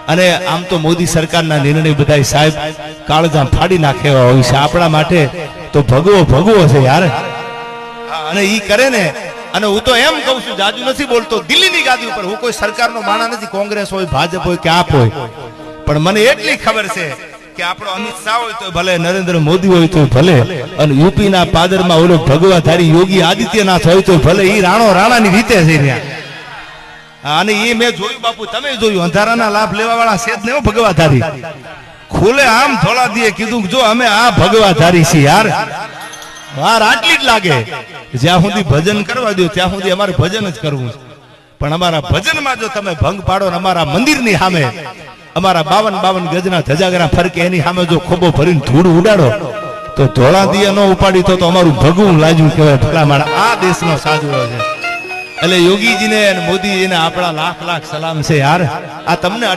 અને આમ તો મોદી સરકારના નિર્ણય બધા સાહેબ કાળજા ફાડી નાખે એવા હોય છે આપણા માટે તો ભગવો ભગવો છે યાર અને ઈ કરે ને અને હું તો એમ કહું છું જાજુ નથી બોલતો દિલ્હીની ગાદી ઉપર હું કોઈ સરકારનો માણા નથી કોંગ્રેસ હોય ભાજપ હોય કે આપ હોય પણ મને એટલી ખબર છે કે આપણો અમિત શાહ હોય તો ભલે નરેન્દ્ર મોદી હોય તો ભલે અને યુપી ના પાદરમાં ઓલો ભગવાધારી યોગી આદિત્યનાથ હોય તો ભલે ઈ રાણાની રીતે છે ત્યાં અને એ મેં જોયું બાપુ તમે જોયું અંધારાના લાભ લેવા વાળા છે જ ને ભગવાધારી ખુલે આમ થોડા દીએ કીધું જો અમે આ ભગવાધારી છીએ યાર વાર આટલી જ લાગે જ્યાં સુધી ભજન કરવા દો ત્યાં સુધી અમારે ભજન જ કરવું પણ અમારા ભજનમાં જો તમે ભંગ પાડો ને અમારા મંદિરની સામે અમારા 52 ગજના ધજાગરા ફરકે એની સામે જો ખોબો ભરીને ધૂળ ઉડાડો તો ધોળા દિયા ન ઉપાડી તો અમારું ભગવું લાજવું કહેવાય ભલા મારા આ દેશનો સાજવો છે એટલે યોગીજીને અને મોદીજીને આપણા લાખ સલામ છે યાર આ તમને